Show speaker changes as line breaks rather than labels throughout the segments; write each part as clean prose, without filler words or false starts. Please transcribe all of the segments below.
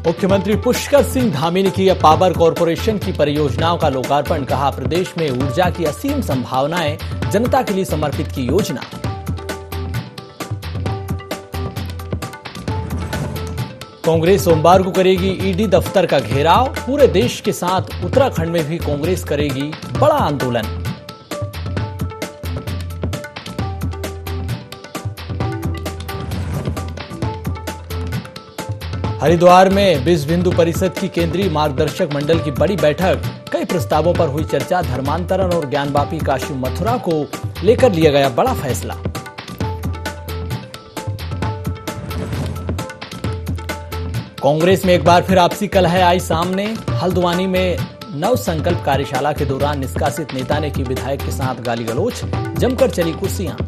मुख्यमंत्री पुष्कर सिंह धामी ने किया पावर कॉरपोरेशन की परियोजनाओं का लोकार्पण। कहा, प्रदेश में ऊर्जा की असीम संभावनाएं, जनता के लिए समर्पित की योजना। कांग्रेस सोमवार को करेगी ईडी दफ्तर का घेराव। पूरे देश के साथ उत्तराखंड में भी कांग्रेस करेगी बड़ा आंदोलन। हरिद्वार में विश्व हिंदू परिषद की केंद्रीय मार्गदर्शक मंडल की बड़ी बैठक। कई प्रस्तावों पर हुई चर्चा। धर्मांतरण और ज्ञानवापी काशी मथुरा को लेकर लिया गया बड़ा फैसला। कांग्रेस में एक बार फिर आपसी कलह आई सामने। हल्द्वानी में नव संकल्प कार्यशाला के दौरान निष्कासित नेता ने की विधायक के साथ गाली गलौज। जमकर चली कुर्सियां।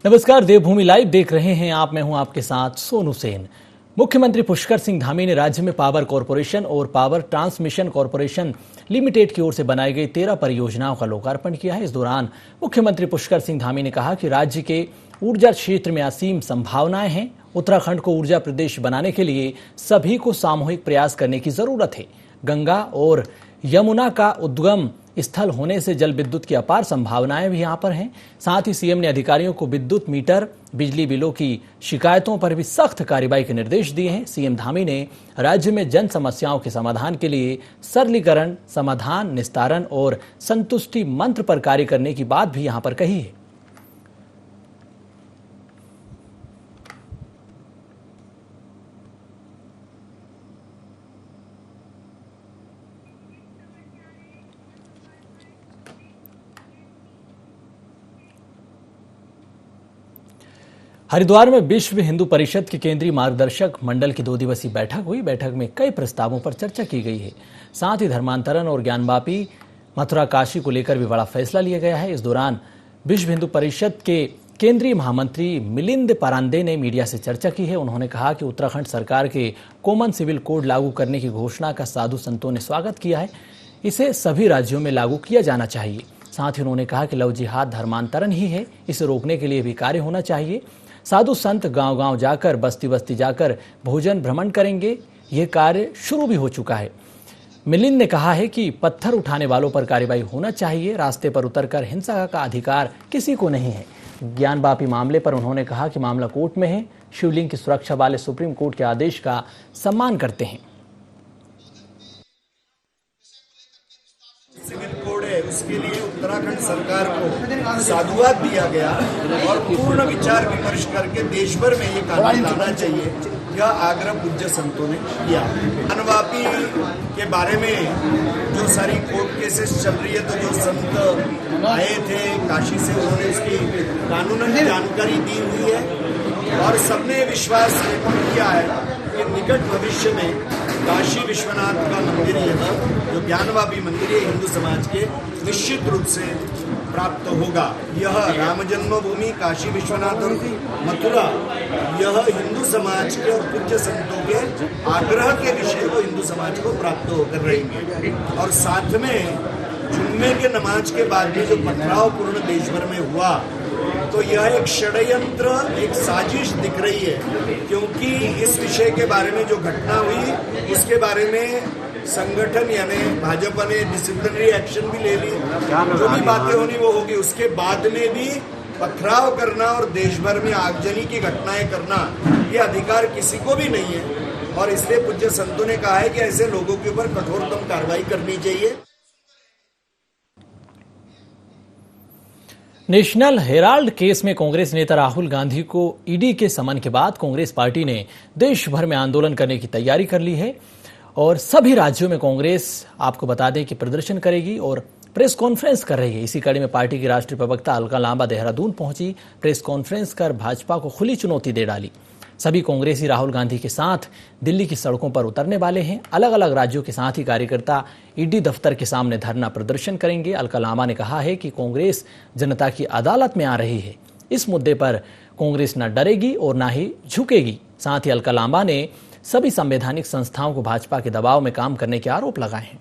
नमस्कार, देवभूमि लाइव देख रहे हैं आप। मैं हूं आपके साथ सोनू सेन। मुख्यमंत्री पुष्कर सिंह धामी ने राज्य में पावर कॉरपोरेशन और पावर ट्रांसमिशन कॉरपोरेशन लिमिटेड की ओर से बनाई गई 13 परियोजनाओं का लोकार्पण किया है। इस दौरान मुख्यमंत्री पुष्कर सिंह धामी ने कहा कि राज्य के ऊर्जा क्षेत्र में असीम संभावनाएं हैं। उत्तराखंड को ऊर्जा प्रदेश बनाने के लिए सभी को सामूहिक प्रयास करने की जरूरत है। गंगा और यमुना का उद्गम स्थल होने से जल विद्युत की अपार संभावनाएं भी यहां पर हैं। साथ ही सीएम ने अधिकारियों को विद्युत मीटर, बिजली बिलों की शिकायतों पर भी सख्त कार्रवाई के निर्देश दिए हैं। सीएम धामी ने राज्य में जन समस्याओं के समाधान के लिए सरलीकरण, समाधान, निस्तारण और संतुष्टि मंत्र पर कार्य करने की बात भी यहां पर कही है। हरिद्वार में विश्व हिंदू परिषद के केंद्रीय मार्गदर्शक मंडल की 2 दिवसीय बैठक हुई। बैठक में कई प्रस्तावों पर चर्चा की गई है। साथ ही धर्मांतरण और ज्ञानवापी मथुरा काशी को लेकर भी बड़ा फैसला लिया गया है। इस दौरान विश्व हिंदू परिषद के केंद्रीय महामंत्री मिलिंद परांदे ने मीडिया से चर्चा की है। उन्होंने कहा कि उत्तराखंड सरकार के कॉमन सिविल कोड लागू करने की घोषणा का साधु संतों ने स्वागत किया है। इसे सभी राज्यों में लागू किया जाना चाहिए। साथ ही उन्होंने कहा कि लव जिहाद धर्मांतरण ही है, इसे रोकने के लिए भी कार्य होना चाहिए। साधु संत गांव-गांव जाकर, बस्ती-बस्ती जाकर भोजन भ्रमण करेंगे। यह कार्य शुरू भी हो चुका है। मिलिंद ने कहा है कि पत्थर उठाने वालों पर कार्रवाई होना चाहिए। रास्ते पर उतरकर हिंसा का अधिकार किसी को नहीं है। ज्ञानवापी मामले पर उन्होंने कहा कि मामला कोर्ट में है। शिवलिंग की सुरक्षा वाले सुप्रीम कोर्ट के आदेश का सम्मान करते हैं।
उसके लिए उत्तराखंड सरकार को साधुवाद दिया गया और पूर्ण विचार विमर्श करके देश भर में ये कानून लाना चाहिए। यह आग्रह पूज्य संतों ने किया। ज्ञानवापी के बारे में जो सारी कोर्ट केसेस चल रही है, तो जो संत आए थे काशी से, उन्होंने उसकी कानूनन जानकारी दी हुई है और सबने विश्वास व्यक्त किया है कि निकट भविष्य में काशी विश्वनाथ का मंदिर, यह जो ज्ञानवापी मंदिर है, हिंदू समाज के निश्चित रूप से प्राप्त होगा। यह राम जन्मभूमि, काशी विश्वनाथ और मथुरा, यह हिंदू समाज के और पूज्य संतों के आग्रह के विषय को हिंदू समाज को प्राप्त होकर रहेंगे। और साथ में जुम्मे के नमाज के बाद भी जो पथराव पूर्ण देश भर में हुआ, तो यह एक षड्यंत्र, एक साजिश दिख रही है। क्योंकि इस विषय के बारे में जो घटना हुई, उसके बारे में संगठन यानी भाजपा ने डिसिप्लिनरी एक्शन भी ले ली। जो भी बातें होनी वो होगी। उसके बाद में भी पथराव करना और देश भर में आगजनी की घटनाएं करना, ये अधिकार किसी को भी नहीं है। और इसलिए पूज्य संतों ने कहा है कि ऐसे लोगों के ऊपर कठोरतम कार्रवाई करनी चाहिए।
नेशनल हेराल्ड केस में कांग्रेस नेता राहुल गांधी को ईडी के समन के बाद कांग्रेस पार्टी ने देश भर में आंदोलन करने की तैयारी कर ली है और सभी राज्यों में कांग्रेस, आपको बता दें कि प्रदर्शन करेगी और प्रेस कॉन्फ्रेंस कर रही है। इसी कड़ी में पार्टी की राष्ट्रीय प्रवक्ता अलका लांबा देहरादून पहुंची। प्रेस कॉन्फ्रेंस कर भाजपा को खुली चुनौती दे डाली। सभी कांग्रेसी राहुल गांधी के साथ दिल्ली की सड़कों पर उतरने वाले हैं। अलग अलग राज्यों के साथ ही कार्यकर्ता ईडी दफ्तर के सामने धरना प्रदर्शन करेंगे। अलका लांबा ने कहा है कि कांग्रेस जनता की अदालत में आ रही है। इस मुद्दे पर कांग्रेस न डरेगी और न ही झुकेगी। साथ ही अलका लांबा ने सभी संवैधानिक संस्थाओं को भाजपा के दबाव में काम करने के आरोप लगाए हैं।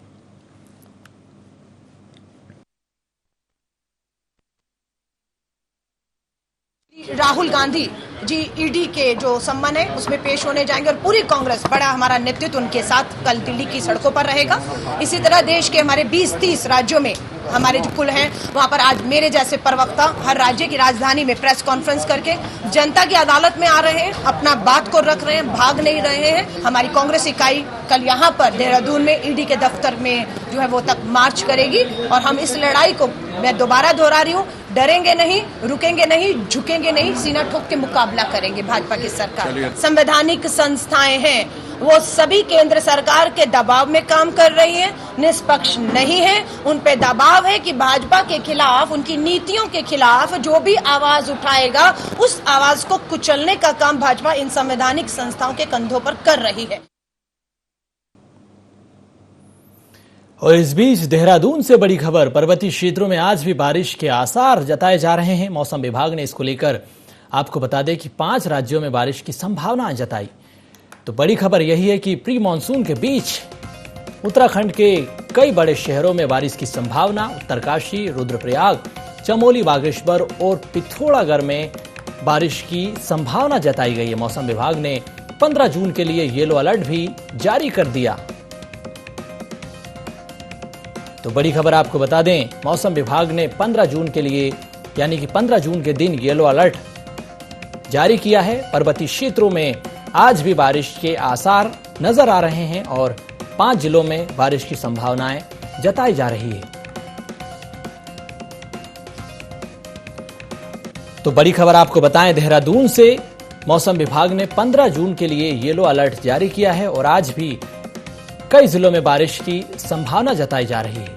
राहुल गांधी जी ईडी के जो सम्मन है उसमें पेश होने जाएंगे और पूरी कांग्रेस बड़ा हमारा नेतृत्व उनके साथ कल दिल्ली की सड़कों पर रहेगा। इसी तरह देश के हमारे 20-30 राज्यों में हमारे जो कुल हैं वहाँ पर आज मेरे जैसे प्रवक्ता हर राज्य की राजधानी में प्रेस कॉन्फ्रेंस करके जनता की अदालत में आ रहे हैं, अपना बात को रख रहे हैं, भाग नहीं रहे हैं। हमारी कांग्रेस इकाई कल यहाँ पर देहरादून में ईडी के दफ्तर में जो है वो तक मार्च करेगी और हम इस लड़ाई को, मैं दोबारा दोहरा रही हूँ, डरेंगे नहीं, रुकेंगे नहीं, झुकेंगे नहीं, सीना ठोक के मुकाबला करेंगे भाजपा की सरकार। संवैधानिक संस्थाएं हैं वो सभी केंद्र सरकार के दबाव में काम कर रही हैं, निष्पक्ष नहीं है। उन पे दबाव है कि भाजपा के खिलाफ, उनकी नीतियों के खिलाफ जो भी आवाज उठाएगा उस आवाज को कुचलने का काम भाजपा इन संवैधानिक संस्थाओं के कंधों पर कर रही है।
और इस बीच देहरादून से बड़ी खबर, पर्वतीय क्षेत्रों में आज भी बारिश के आसार जताए जा रहे हैं। मौसम विभाग ने इसको लेकर आपको बता दें कि 5 राज्यों में बारिश की संभावना जताई। तो बड़ी खबर यही है कि प्री मानसून के बीच उत्तराखंड के कई बड़े शहरों में बारिश की संभावना। उत्तरकाशी, रुद्रप्रयाग, चमोली, बागेश्वर और पिथौरागढ़ में बारिश की संभावना जताई गई है। मौसम विभाग ने 15 जून के लिए येलो अलर्ट भी जारी कर दिया। तो बड़ी खबर आपको बता दें, मौसम विभाग ने 15 जून के लिए यानी कि 15 जून के दिन येलो अलर्ट जारी किया है। पर्वतीय क्षेत्रों में आज भी बारिश के आसार नजर आ रहे हैं और 5 जिलों में बारिश की संभावनाएं जताई जा रही है। तो बड़ी खबर आपको बताएं, देहरादून से मौसम विभाग ने 15 जून के लिए येलो अलर्ट जारी किया है और आज भी कई जिलों में बारिश की संभावना जताई जा रही है।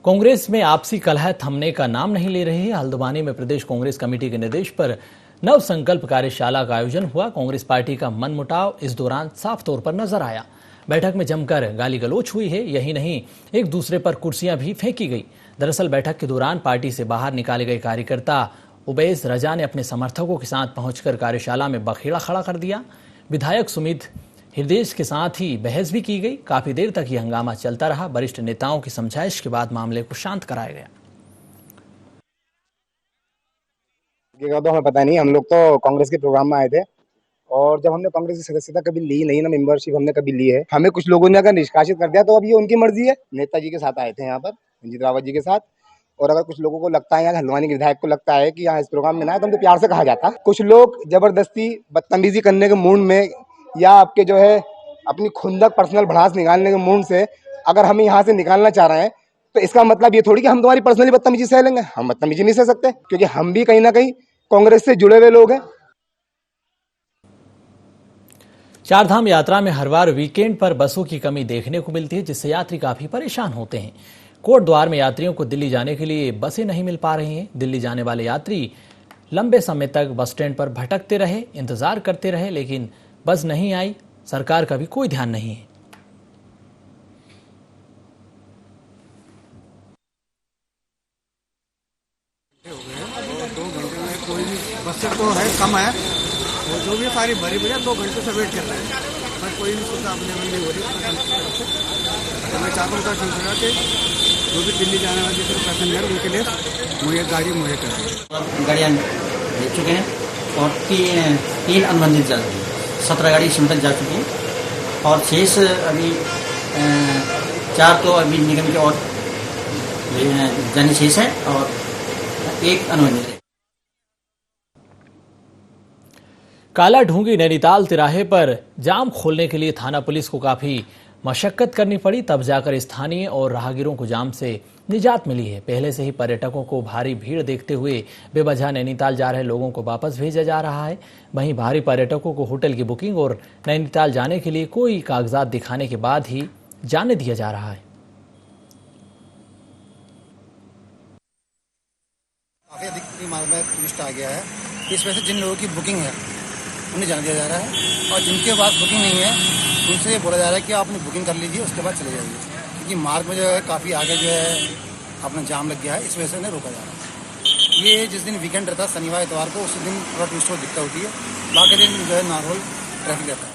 कांग्रेस में आपसी कलह थमने का नाम नहीं ले रही है। हल्द्वानी में प्रदेश कांग्रेस कमेटी के निर्देश पर नव संकल्प कार्यशाला का आयोजन हुआ। कांग्रेस पार्टी का मनमुटाव इस दौरान साफ तौर पर नजर आया। बैठक में जमकर गाली गलौच हुई है। यही नहीं, एक दूसरे पर कुर्सियां भी फेंकी गई। दरअसल बैठक के दौरान पार्टी से बाहर निकाले गए कार्यकर्ता उबैस रजा ने अपने समर्थकों के साथ पहुंचकर कार्यशाला में बखेड़ा खड़ा कर दिया। विधायक सुमित हृदय के साथ ही बहस भी की गई। काफी देर तक यह हंगामा चलता रहा। वरिष्ठ नेताओं की समझाइश के बाद मामले को शांत कराया गया।
तो हमें पता नहीं, हम लोग तो कांग्रेस के प्रोग्राम में आए थे और जब हमने कांग्रेस की सदस्यता कभी ली नहीं, ना मेंबरशिप हमने कभी ली है। हमें कुछ लोगों ने अगर निष्कासित कर दिया तो अब ये उनकी मर्जी है। नेताजी के साथ आए थे यहाँ पर, रंजीत रावत जी के साथ। और अगर कुछ लोगों को लगता है, यहाँ हल्द्वानी के विधायक को लगता है कि यहाँ इस प्रोग्राम में ना है, तो हमको प्यार से कहा जाता। कुछ लोग जबरदस्ती बदतमीजी करने के मूड में या आपके जो है अपनी खुंदक पर्सनल भड़ास निकालने के मूड से अगर हमें यहाँ से निकालना चाह रहे हैं तो इसका मतलब ये थोड़ी कि हम तुम्हारी पर्सनली बदतमीजी सह लेंगे। हम बदतमीजी नहीं सह सकते क्योंकि हम भी कहीं ना कहीं कांग्रेस से जुड़े हुए लोग हैं।
चारधाम यात्रा में हर बार वीकेंड पर बसों की कमी देखने को मिलती है, जिससे यात्री काफी परेशान होते हैं। कोट द्वार में यात्रियों को दिल्ली जाने के लिए बसें नहीं मिल पा रही हैं। दिल्ली जाने वाले यात्री लंबे समय तक बस स्टैंड पर भटकते रहे, इंतजार करते रहे, लेकिन बस नहीं आई। सरकार का भी कोई ध्यान नहीं है।
कोई भी बस से तो है, कम है, और जो भी सारी भरी भरी 2 घंटे से वेट कर रहे हैं, पर कोई भी सुविधा अवेलेबल नहीं हो रही। तो मैं चाहता हूँ कि जो भी दिल्ली जाने वाले पैसेंजर उनके लिए मुझे गाड़ी मुझे करें।
गाड़ियाँ भेज चुके हैं और 3 अनुबंधित जा चुकी हैं। 17 गाड़ी इसमें तक जा चुकी हैं और शेष अभी 4 तो अभी निगम के और जाने शेष है और 1 अनुबंधित है।
काला ढूंगी नैनीताल तिराहे पर जाम खोलने के लिए थाना पुलिस को काफी मशक्कत करनी पड़ी, तब जाकर स्थानीय और राहगीरों को जाम से निजात मिली है। पहले से ही पर्यटकों को भारी भीड़ देखते हुए बेवजह नैनीताल जा रहे लोगों को वापस भेजा जा रहा है। वहीं भारी पर्यटकों को होटल की बुकिंग और नैनीताल जाने के लिए कोई कागजात दिखाने के बाद ही जाने दिया जा रहा है।
काफी अधिक मात्रा में टूरिस्ट आ गया है। इस वजह से जिन लोगों की बुकिंग है उन्हें जाने दिया जा रहा है और जिनके पास बुकिंग नहीं है उनसे ये बोला जा रहा है कि आप अपनी बुकिंग कर लीजिए, उसके बाद चले जाइए, क्योंकि मार्ग में जो है काफ़ी आगे जो है अपना जाम लग गया है। इस वजह से उन्हें रोका जा रहा है। ये जिस दिन वीकेंड रहता है, शनिवार इतवार को, उस दिन थोड़ा टूरिस्ट को दिक्कत होती है, बाकी दिन जो है नॉर्मल ट्रैफिक रहता है।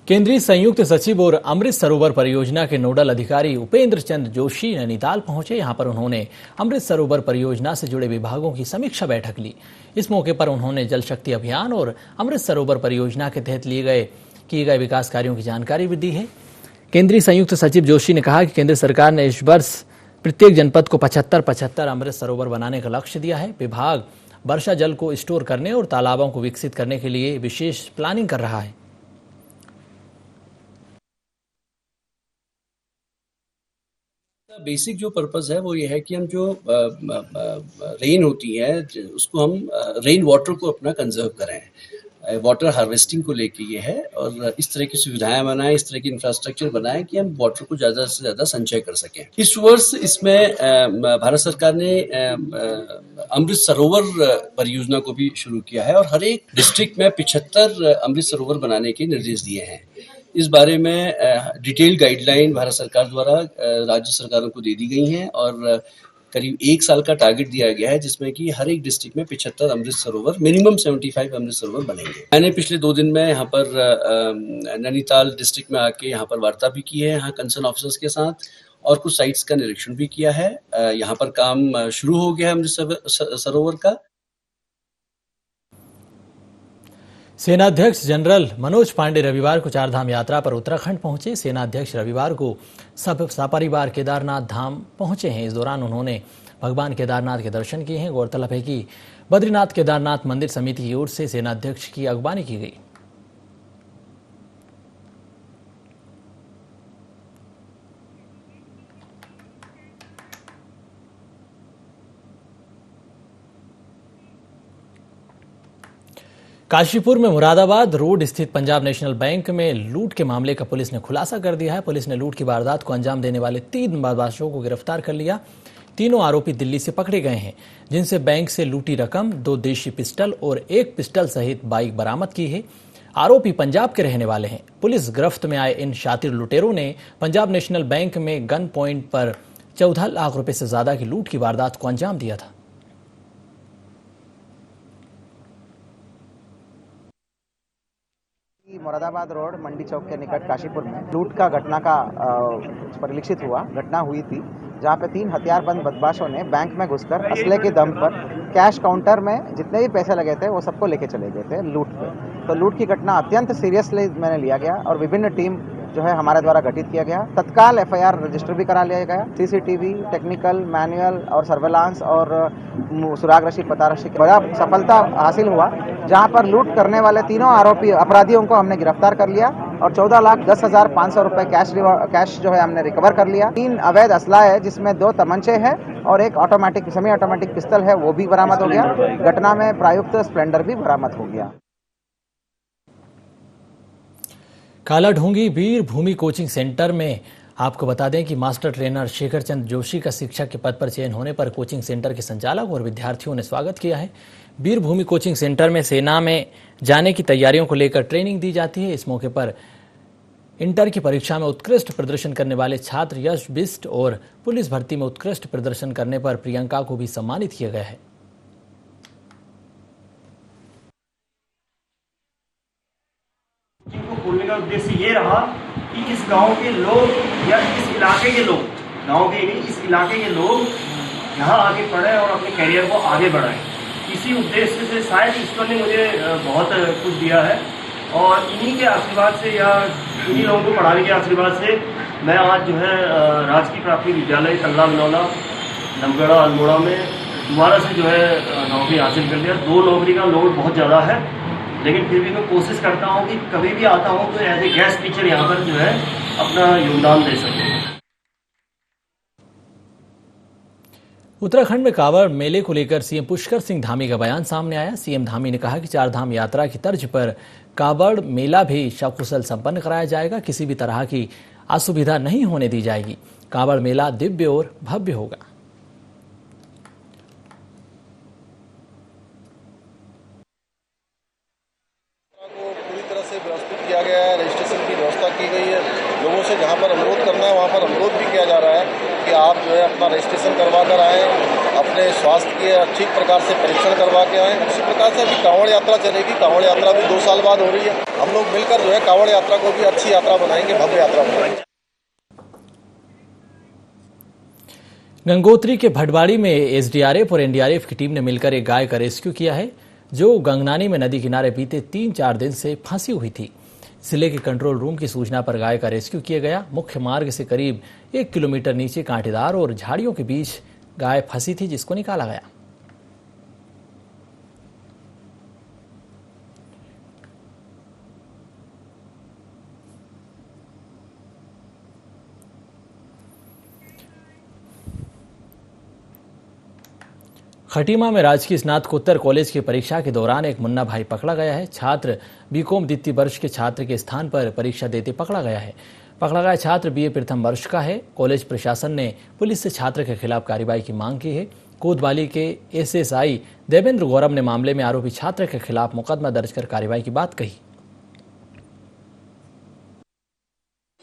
केंद्रीय संयुक्त सचिव और अमृत सरोवर परियोजना के नोडल अधिकारी उपेंद्र चंद्र जोशी नैनीताल पहुंचे। यहां पर उन्होंने अमृत सरोवर परियोजना से जुड़े विभागों की समीक्षा बैठक ली। इस मौके पर उन्होंने जल शक्ति अभियान और अमृत सरोवर परियोजना के तहत किए गए विकास कार्यों की जानकारी भी दी है। केंद्रीय संयुक्त सचिव जोशी ने कहा कि केंद्र सरकार ने इस वर्ष प्रत्येक जनपद को 75-75 अमृत सरोवर बनाने का लक्ष्य दिया है। विभाग वर्षा जल को स्टोर करने और तालाबों को विकसित करने के लिए विशेष प्लानिंग कर रहा है।
बेसिक जो पर्पस है वो ये है कि हम जो रेन होती है उसको हम रेन वाटर को अपना कंजर्व करें, वाटर हार्वेस्टिंग को लेके ये है, और इस तरह की सुविधाएं बनाएं, इस तरह की इंफ्रास्ट्रक्चर बनाएं कि हम वाटर को ज़्यादा से ज़्यादा संचय कर सकें। इस वर्ष इसमें भारत सरकार ने अमृत सरोवर परियोजना को भी शुरू किया है और हर एक डिस्ट्रिक्ट में 75 अमृत सरोवर बनाने के निर्देश दिए हैं। इस बारे में डिटेल गाइडलाइन भारत सरकार द्वारा राज्य सरकारों को दे दी गई हैं और करीब 1 साल का टारगेट दिया गया है जिसमें कि हर एक डिस्ट्रिक्ट में 75 अमृत सरोवर, मिनिमम 75 अमृत सरोवर बनेंगे। मैंने पिछले 2 दिन में यहाँ पर नैनीताल डिस्ट्रिक्ट में आके यहाँ पर वार्ता भी की है यहाँ कंसर्न ऑफिसर्स के साथ, और कुछ साइट्स का निरीक्षण भी किया है। यहाँ पर काम शुरू हो गया है अमृत सरोवर का।
सेनाध्यक्ष जनरल मनोज पांडे रविवार को चारधाम यात्रा पर उत्तराखंड पहुंचे। सेनाध्यक्ष रविवार को सपरिवार केदारनाथ धाम पहुंचे हैं। इस दौरान उन्होंने भगवान केदारनाथ के दर्शन किए हैं। गौरतलब है कि बद्रीनाथ केदारनाथ मंदिर समिति की ओर से सेनाध्यक्ष की अगवानी की गई। काशीपुर में मुरादाबाद रोड स्थित पंजाब नेशनल बैंक में लूट के मामले का पुलिस ने खुलासा कर दिया है। पुलिस ने लूट की वारदात को अंजाम देने वाले 3 बदमाशों को गिरफ्तार कर लिया। तीनों आरोपी दिल्ली से पकड़े गए हैं, जिनसे बैंक से लूटी रकम, 2 देशी पिस्टल और 1 पिस्टल सहित बाइक बरामद की है। आरोपी पंजाब के रहने वाले हैं। पुलिस गिरफ्त में आए इन शातिर लुटेरों ने पंजाब नेशनल बैंक में गन पॉइंट पर 14 लाख रुपए से ज्यादा की लूट की वारदात को अंजाम दिया था।
मुरादाबाद रोड मंडी चौक के निकट काशीपुर में लूट का घटना का परिलक्षित घटना हुई थी, जहां पे 3 हथियारबंद बदमाशों ने बैंक में घुसकर असले के दम पर कैश काउंटर में जितने भी पैसे लगे थे वो सबको लेके चले गए थे लूट पे। तो लूट की घटना अत्यंत सीरियसली मैंने लिया गया और विभिन्न टीम जो है हमारे द्वारा गठित किया गया। तत्काल FIR रजिस्टर भी करा लिया गया। CCTV, टेक्निकल, मैनुअल और सर्वेलांस और सुराग रशी, पता रशी बड़ा सफलता हासिल हुआ, जहां पर लूट करने वाले तीनों आरोपी अपराधियों को हमने गिरफ्तार कर लिया और 14,10,500 रुपए कैश जो है हमने रिकवर कर लिया। 3 अवैध असला है, जिसमें 2 तमंचे हैं और एक सेमी ऑटोमेटिक पिस्टल है, वो भी बरामद हो गया। घटना में प्रयुक्त स्प्लेंडर भी बरामद हो गया।
कालाढूंगी वीर भूमि कोचिंग सेंटर में आपको बता दें कि मास्टर ट्रेनर शेखर चंद जोशी का शिक्षक के पद पर चयन होने पर कोचिंग सेंटर के संचालक और विद्यार्थियों ने स्वागत किया है। वीर भूमि कोचिंग सेंटर में सेना में जाने की तैयारियों को लेकर ट्रेनिंग दी जाती है। इस मौके पर इंटर की परीक्षा में उत्कृष्ट प्रदर्शन करने वाले छात्र यश बिस्ट और पुलिस भर्ती में उत्कृष्ट प्रदर्शन करने पर प्रियंका को भी सम्मानित किया गया है।
खोलने का उद्देश्य ये रहा कि इस गांव के लोग या इस इलाके के लोग, गांव के नहीं इस इलाके के लोग यहाँ आगे पढ़ें और अपने करियर को आगे बढ़ाएं। इसी उद्देश्य से शायद ईश्वर ने मुझे बहुत कुछ दिया है और इन्हीं के आशीर्वाद से या इन्हीं लोगों को पढ़ाने के आशीर्वाद से मैं आज जो है राजकीय प्राथमिक विद्यालय तल्ला बनौला नमगढ़ा अल्मोड़ा में दोबारा से जो है नौकरी हासिल कर लिया। 2 नौकरी का लोड बहुत ज़्यादा है, लेकिन फिर भी मैं कोशिश करता हूँ कि कभी भी आता हूँ तो एज ए गेस्ट टीचर यहाँ पर जो है अपना योगदान दे सके।
उत्तराखंड में कांवड़ मेले को लेकर सीएम पुष्कर सिंह धामी का बयान सामने आया। सीएम धामी ने कहा कि चारधाम यात्रा की तर्ज पर कांवड़ मेला भी सकुशल संपन्न कराया जाएगा। किसी भी तरह की असुविधा नहीं होने दी जाएगी। कांवड़ मेला दिव्य और भव्य होगा।
किया गया है, रजिस्ट्रेशन की व्यवस्था की गई है। लोगों से जहां पर अनुरोध करना है वहां पर अनुरोध भी किया जा रहा है कि आप जो है अपना रजिस्ट्रेशन करवा कर आएँ। अपने स्वास्थ्य के ठीक प्रकार से परीक्षण करवा के आएँ। उसी प्रकार से अभी कांवड़ यात्रा चलेगी। कांवड़ यात्रा भी 2 साल बाद हो रही है। हम लोग मिलकर जो है कांवड़ यात्रा को भी अच्छी यात्रा बनाएंगे, भव्य यात्रा बनाएंगे।
गंगोत्री के भटवाड़ी में एसडीआरएफ और एनडीआरएफ की टीम ने मिलकर एक गाय का रेस्क्यू किया है जो गंगनानी में नदी किनारे बीते 3-4 दिन से फंसी हुई थी। जिले के कंट्रोल रूम की सूचना पर गाय का रेस्क्यू किया गया। मुख्य मार्ग से करीब 1 किलोमीटर नीचे कांटेदार और झाड़ियों के बीच गाय फंसी थी जिसको निकाला गया। खटीमा में राजकीय स्नातकोत्तर कॉलेज की परीक्षा के दौरान एक मुन्ना भाई पकड़ा गया है। छात्र बीकॉम द्वितीय वर्ष के छात्र के स्थान पर परीक्षा देते पकड़ा गया है। पकड़ा गया छात्र बीए प्रथम वर्ष का है। कॉलेज प्रशासन ने पुलिस से छात्र के खिलाफ कार्रवाई की मांग की है। कोतवाली के एसएसआई देवेंद्र गौरव ने मामले में आरोपी छात्र के खिलाफ मुकदमा दर्ज कर कार्रवाई की बात कही।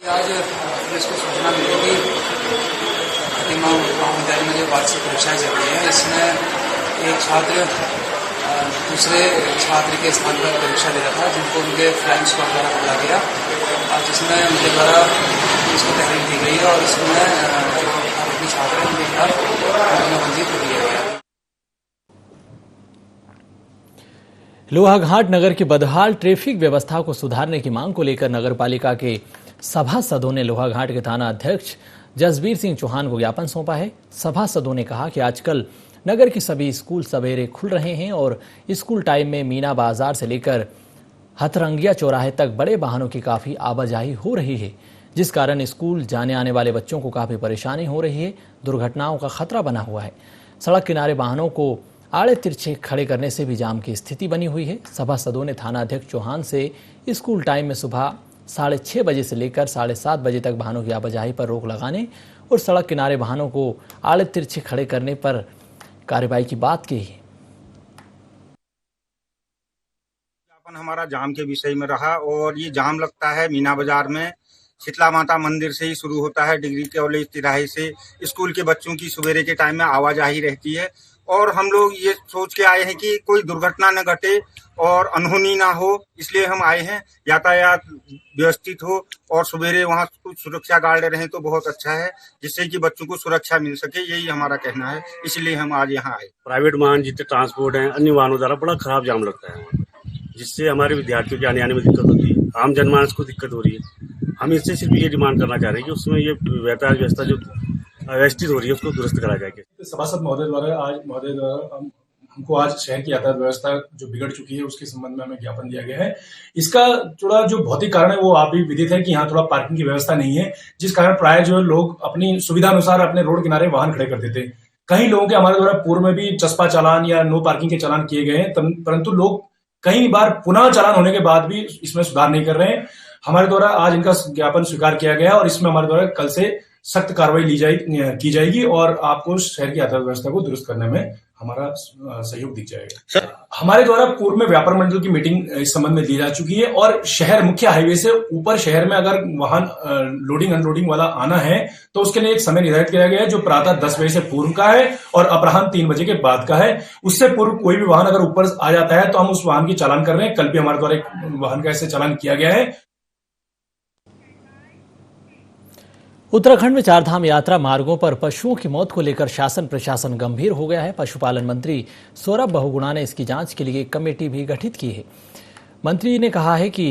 आज पुलिस को सूचना मिली कि खटीमा महाविद्यालय में जो वार्षिक परीक्षाएं चल रही है इसमें एक छात्र दूसरे छात्र के स्थान पर परीक्षा दे रहा था जिनको उनके फ्लाइंग स्क्वाड द्वारा पकड़ा गया और जिसमें उनके द्वारा उसको तहरीर दी गई और इसमें जो आरोपी छात्र हैं उनके खिलाफ मुकदमा कर दिया गया।
लोहाघाट नगर की बदहाल ट्रैफिक व्यवस्था को सुधारने की मांग को लेकर नगर पालिका के सभासदों ने लोहाघाट के थाना अध्यक्ष जसबीर सिंह चौहान को ज्ञापन सौंपा है। सभासदों ने कहा कि आजकल नगर के सभी स्कूल सवेरे खुल रहे हैं और स्कूल टाइम में मीना बाजार से लेकर हथरंगिया चौराहे तक बड़े वाहनों की काफ़ी आवाजाही हो रही है जिस कारण स्कूल जाने आने वाले बच्चों को काफ़ी परेशानी हो रही है। दुर्घटनाओं का खतरा बना हुआ है। सड़क किनारे वाहनों को आड़े तिरछे खड़े करने से भी जाम की स्थिति बनी हुई है। सभासदों ने थाना अध्यक्ष चौहान से स्कूल टाइम में सुबह 6:30 बजे से लेकर 7:30 बजे तक वाहनों की आवाजाही पर रोक लगाने और सड़क किनारे वाहनों को आड़े तिरछे खड़े करने पर कार्रवाई की बात की है।
हमारा जाम के विषय में रहा और ये जाम लगता है मीना बाजार में। शीतला माता मंदिर से ही शुरू होता है, डिग्री कॉलेज तिराहे से स्कूल के बच्चों की सवेरे के टाइम में आवाजाही रहती है और हम लोग ये सोच के आए हैं कि कोई दुर्घटना न घटे और अनहोनी ना हो, इसलिए हम आए हैं। यातायात व्यवस्थित हो और सवेरे वहाँ कुछ सुरक्षा गार्ड रहें तो बहुत अच्छा है जिससे कि बच्चों को सुरक्षा मिल सके, यही हमारा कहना है, इसलिए हम आज यहाँ आए।
प्राइवेट वाहन जितने ट्रांसपोर्ट हैं अन्य वाहनों द्वारा बड़ा खराब जाम लगता है जिससे हमारे विद्यार्थियों के आने में दिक्कत होती है, आम जनमानस को दिक्कत हो रही है। हम इससे सिर्फ ये डिमांड करना चाह रहे हैं कि उसमें ये यातायात व्यवस्था जो अव्यवस्थित हो रही है उसको दुरुस्त करा जाएगी।
सभासद महोदय द्वारा हमको आज शहर की यातायात व्यवस्था जो बिगड़ चुकी है उसके संबंध में हमें ज्ञापन दिया गया है। इसका थोड़ा जो भौतिक कारण है वो आप भी विदित है कि यहाँ थोड़ा पार्किंग की व्यवस्था नहीं है जिस कारण प्राय जो लोग अपनी सुविधा अनुसार अपने रोड किनारे वाहन खड़े कर देते हैं। कई लोगों के हमारे द्वारा पूर्व में भी चस्पा चालान या नो पार्किंग के चालान किए गए हैं परंतु लोग कई बार पुनः चालान होने के बाद भी इसमें सुधार नहीं कर रहे हैं। हमारे द्वारा आज इनका ज्ञापन स्वीकार किया गया और इसमें हमारे द्वारा कल से सख्त कार्रवाई की जाएगी और आपको शहर की यातायात व्यवस्था को दुरुस्त करने में हमारा सहयोग दिख जाएगा। हमारे द्वारा पूर्व में व्यापार मंडल की मीटिंग इस संबंध में ली जा चुकी है और शहर मुख्य हाईवे से ऊपर शहर में अगर वाहन लोडिंग अनलोडिंग वाला आना है तो उसके लिए एक समय निर्धारित किया गया है जो प्रातः 10 बजे से पूर्व का है और अपराह्न 3 बजे के बाद का है। उससे पूर्व कोई भी वाहन अगर ऊपर आ जाता है तो हम उस वाहन की चालान कर रहे हैं। कल भी हमारे द्वारा एक वाहन का ऐसे चालान किया गया है।
उत्तराखंड में चारधाम यात्रा मार्गों पर पशुओं की मौत को लेकर शासन प्रशासन गंभीर हो गया है। पशुपालन मंत्री सौरभ बहुगुणा ने इसकी जांच के लिए एक कमेटी भी गठित की है। मंत्री ने कहा है कि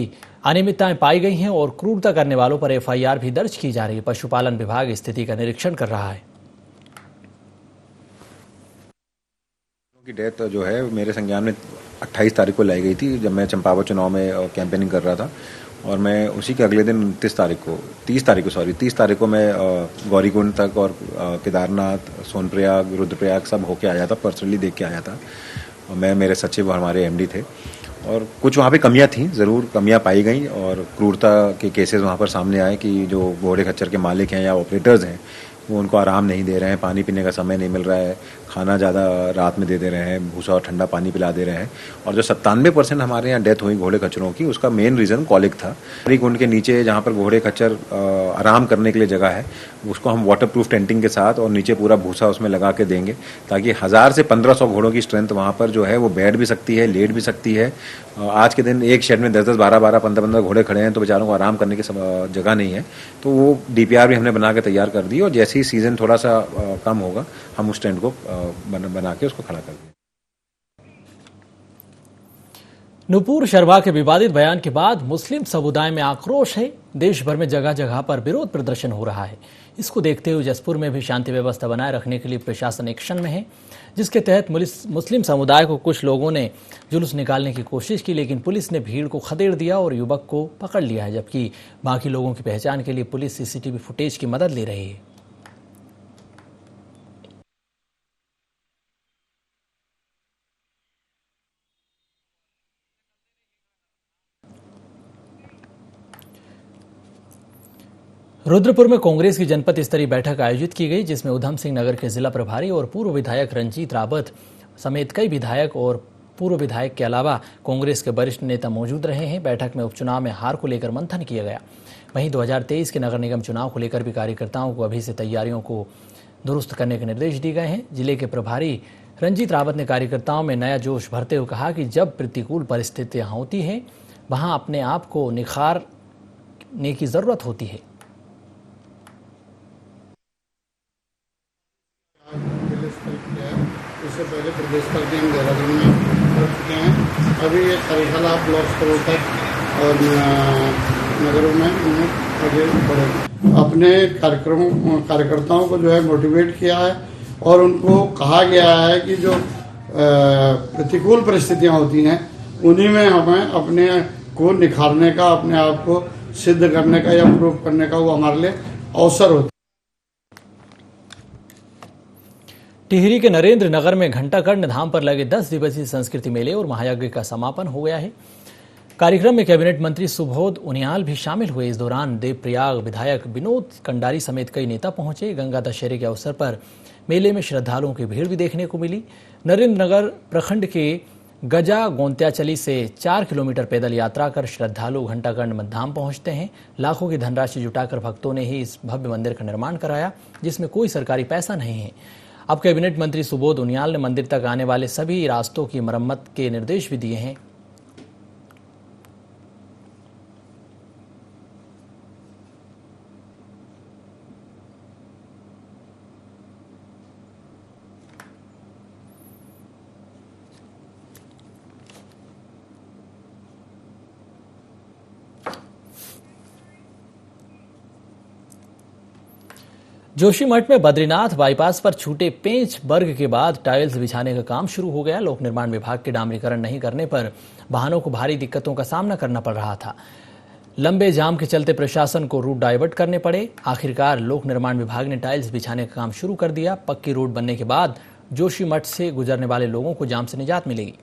अनियमितताएं पाई गई हैं और क्रूरता करने वालों पर एफआईआर भी दर्ज की जा रही है। पशुपालन विभाग स्थिति का निरीक्षण कर रहा है।
की डेथ जो है मेरे संज्ञान में 28 तारीख को लाई गई थी जब मैं चंपावत चुनाव में कैंपेनिंग कर रहा था और मैं उसी के अगले दिन 30 तारीख को मैं गौरीकुंड तक और केदारनाथ, सोनप्रयाग, रुद्रप्रयाग सब होके आया था, पर्सनली देख के आया था। और मैं, मेरे सचिव और हमारे एमडी थे और कुछ वहाँ पे कमियां थी, ज़रूर कमियां पाई गई और क्रूरता के केसेस वहाँ पर सामने आए कि जो घोड़े खच्चर के मालिक हैं या ऑपरेटर्स हैं वो उनको आराम नहीं दे रहे हैं, पानी पीने का समय नहीं मिल रहा है, खाना ज़्यादा रात में दे दे रहे हैं, भूसा और ठंडा पानी पिला दे रहे हैं। और जो 97% हमारे यहाँ डेथ हुई घोड़े खच्चरों की, उसका मेन रीज़न कॉलिक था। कुंड के नीचे जहाँ पर घोड़े खच्चर आराम करने के लिए जगह है, उसको हम वाटर प्रूफ टेंटिंग के साथ और नीचे पूरा भूसा उसमें लगा के देंगे, ताकि 1000 से 1500 घोड़ों की स्ट्रेंथ वहाँ पर जो है वो बैठ भी सकती है, लेट भी सकती है। आज के दिन एक शेड में 10-10, 12-12, 15-15 घोड़े खड़े हैं, तो बेचारों को आराम करने की जगह नहीं है। तो वो DPR भी हमने बना के तैयार कर दी, और जैसे ही सीज़न थोड़ा सा कम होगा हम उस टेंट को बना के उसको खड़ा कर देंगे।
नुपुर शर्मा के विवादित बयान के बाद मुस्लिम समुदाय में आक्रोश है। देश भर में जगह जगह पर विरोध प्रदर्शन हो रहा है। इसको देखते हुए जसपुर में भी शांति व्यवस्था बनाए रखने के लिए प्रशासन एक्शन में है, जिसके तहत मुस्लिम समुदाय को कुछ लोगों ने जुलूस निकालने की कोशिश की, लेकिन पुलिस ने भीड़ को खदेड़ दिया और युवक को पकड़ लिया है, जबकि बाकी लोगों की पहचान के लिए पुलिस CCTV फुटेज की मदद ले रही है। रुद्रपुर में कांग्रेस की जनपद स्तरीय बैठक आयोजित की गई, जिसमें उधम सिंह नगर के जिला प्रभारी और पूर्व विधायक रंजीत रावत समेत कई विधायक और पूर्व विधायक के अलावा कांग्रेस के वरिष्ठ नेता मौजूद रहे हैं। बैठक में उपचुनाव में हार को लेकर मंथन किया गया। वहीं 2023 के नगर निगम चुनाव को लेकर भी कार्यकर्ताओं को अभी से तैयारियों को दुरुस्त करने के निर्देश दिए गए हैं। जिले के प्रभारी रंजीत रावत ने कार्यकर्ताओं में नया जोश भरते हुए कहा कि जब प्रतिकूल परिस्थितियां होती हैं, वहां अपने आप को निखारने की जरूरत होती है।
इससे पहले प्रदेश स्तर के हम देहरादून में कर चुके हैं। अभी ये कार्यशाला ब्लॉक स्तर तक और नगरों में उन्हें आगे बढ़े। अपने कार्यकर्ताओं को जो है मोटिवेट किया है और उनको कहा गया है कि जो प्रतिकूल परिस्थितियां होती हैं उन्हीं में हमें अपने को निखारने का, अपने आप को सिद्ध करने का या प्रूव करने का वो हमारे लिए अवसर होता है।
टिहरी के नरेंद्र नगर में घंटाकर्ण धाम पर लगे 10 दिवसीय संस्कृति मेले और महायज्ञ का समापन हो गया है। कार्यक्रम में कैबिनेट मंत्री सुबोध उनियाल भी शामिल हुए। इस दौरान देवप्रयाग विधायक विनोद कंडारी समेत कई नेता पहुंचे। गंगा दशहरे के अवसर पर मेले में श्रद्धालुओं की भीड़ भी देखने को मिली। नरेंद्र नगर प्रखंड के गजा गोंत्याचली से 4 किलोमीटर पैदल यात्रा कर श्रद्धालु घंटाकर्ण धाम पहुंचते हैं। लाखों की धनराशि जुटाकर भक्तों ने ही इस भव्य मंदिर का निर्माण कराया, जिसमें कोई सरकारी पैसा नहीं है। अब कैबिनेट मंत्री सुबोध उनियाल ने मंदिर तक आने वाले सभी रास्तों की मरम्मत के निर्देश भी दिए हैं। जोशीमठ में बद्रीनाथ बाईपास पर छूटे पेंच वर्ग के बाद टाइल्स बिछाने का काम शुरू हो गया। लोक निर्माण विभाग के डामरीकरण नहीं करने पर वाहनों को भारी दिक्कतों का सामना करना पड़ रहा था। लंबे जाम के चलते प्रशासन को रूट डाइवर्ट करने पड़े। आखिरकार लोक निर्माण विभाग ने टाइल्स बिछाने का काम शुरू कर दिया। पक्की रोड बनने के बाद जोशीमठ से गुजरने वाले लोगों को जाम से निजात मिलेगी।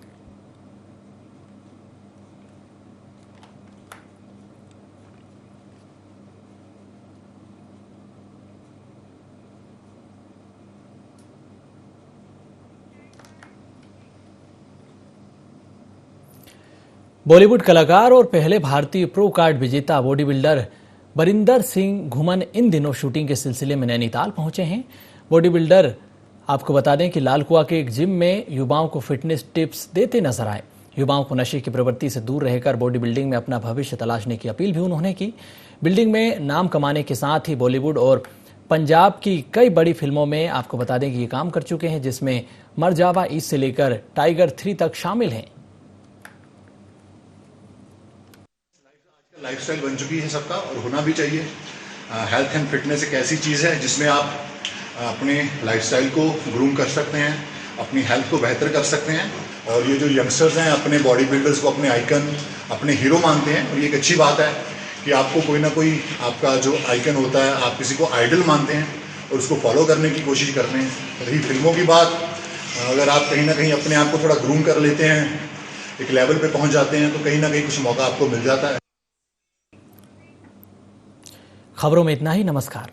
बॉलीवुड कलाकार और पहले भारतीय प्रो कार्ड विजेता बॉडी बिल्डर बरिंदर सिंह घुमन इन दिनों शूटिंग के सिलसिले में नैनीताल पहुंचे हैं। बॉडी बिल्डर आपको बता दें कि लालकुआ के एक जिम में युवाओं को फिटनेस टिप्स देते नजर आए। युवाओं को नशे की प्रवृत्ति से दूर रहकर बॉडी बिल्डिंग में अपना भविष्य तलाशने की अपील भी उन्होंने की। बिल्डिंग में नाम कमाने के साथ ही बॉलीवुड और पंजाब की कई बड़ी फिल्मों में आपको बता दें कि ये काम कर चुके हैं, जिसमें मरजावा ईस्ट से लेकर टाइगर 3 तक शामिल हैं।
लाइफस्टाइल बन चुकी है सबका और होना भी चाहिए। हेल्थ एंड फिटनेस एक ऐसी चीज़ है जिसमें आप अपने लाइफस्टाइल को ग्रूम कर सकते हैं, अपनी हेल्थ को बेहतर कर सकते हैं। और ये जो यंगस्टर्स हैं अपने बॉडी बिल्डर्स को अपने आइकन, अपने हीरो मानते हैं और ये एक अच्छी बात है कि आपको कोई ना कोई आपका जो आइकन होता है, आप किसी को आइडल मानते हैं और उसको फॉलो करने की कोशिश करते हैं। रही फिल्मों की बात, अगर आप कहीं ना कहीं अपने आप को थोड़ा ग्रूम कर लेते हैं, एक लेवल पे पहुंच जाते हैं, तो कहीं ना कहीं कुछ मौका आपको मिल जाता है।
खबरों में इतना ही। नमस्कार।